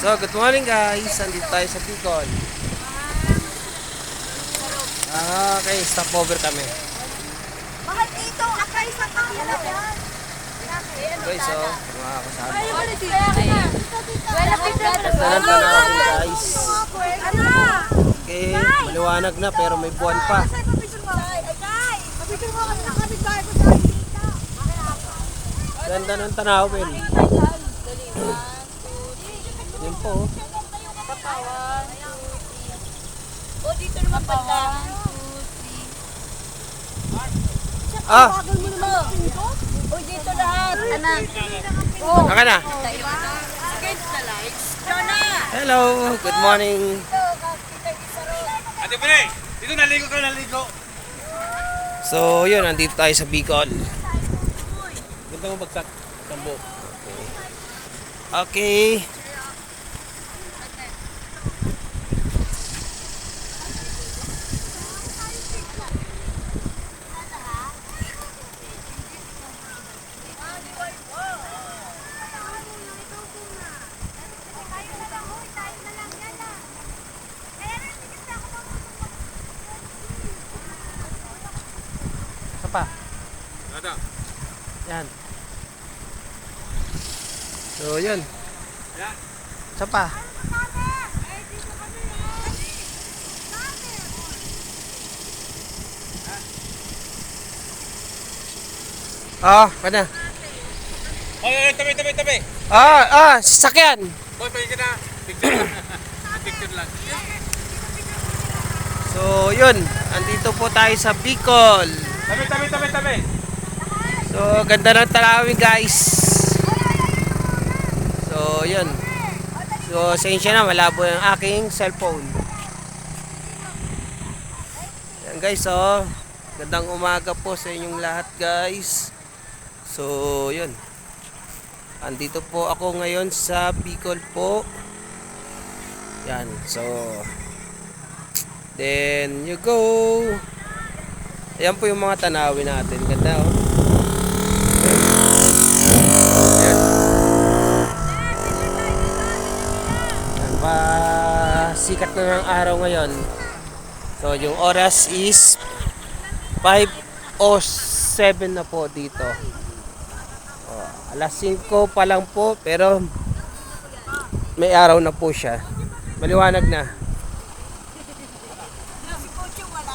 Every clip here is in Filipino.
So, good morning guys. Andito tayo sa Bicol. Okay, stopover kami. Bakit dito? Akay sa kanila yan. Guys, mga kasama. Wala picture. Tanan pa na guys. Ano? Okay, maliwanag na pero may buwan pa. Picture mo kasi nakabit tayo sa dito. Ganda ng tanawin. Yun po. Kapawan. O dito naman banda. Ah, Bagal mo naman dito. O dito lahat. Anak. naka na. Against the lights. Dona. Hello, good morning. Ate Pre, dito naligo ka, naligo. So, yun, andito tayo sa Bicol. Ganda mo bagsak, tambo. Okay. Isa pa. Ada. Yan. So, yun. Ya. Isa pa. Pana. Oy, tabi. Sasakyan. Boy, pahin ka na. Picture lang. Picture lang. So, yun. Andito po tayo sa Bicol. Tabi. So, ganda ng tanawin guys. So, yun. So, sensya na, malabo yung aking cellphone. Yan guys, gandang umaga po sa inyong lahat guys. So, yun. Andito po ako ngayon sa Bicol po. Yan, so then you go. Ayan po yung mga tanawin natin. Ganda Ayan. Yan pa, sikat na ng araw ngayon. So yung oras is 5:07 na po dito. Alas 5 pa lang po pero may araw na po siya. Maliwanag na.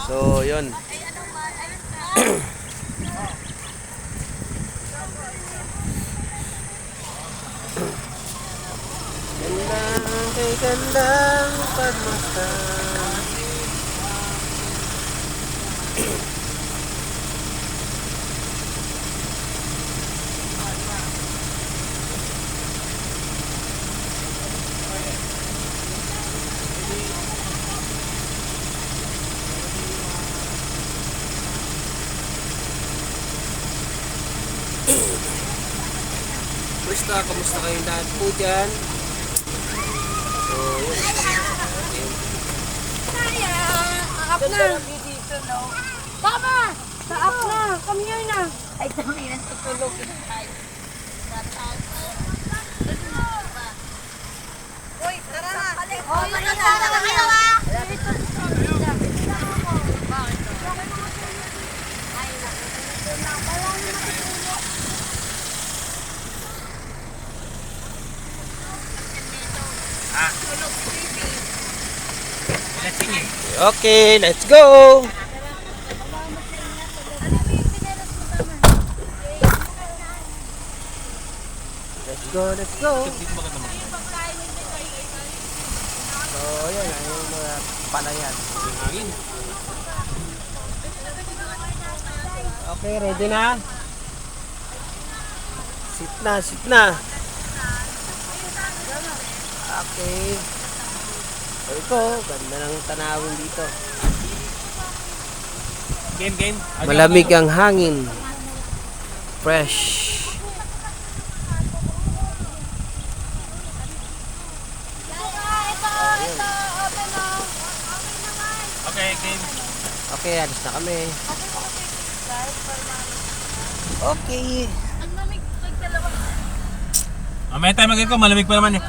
So, yun. Gandang kay gandang pagmasdan. Kamusta kayong lahat po dyan? So, yun. Akap na. Tama! Taak na. Come here na. Ay, tama yan. Tutulog. Uy, tara na. Oh, yun na. Tara na kayo ha. Okay, let's go! Let's go! So, ayan, yung mga palayan. Okay, ready na? Sit na. Okay. Ito, ganda ng tanawin dito. Game. Malamig ang hangin. Fresh. Okay, game. Okay, alis na kami. Okay. Ang lamig pag dalawa. Mamaya tayo mag-go, malamig pa naman eh.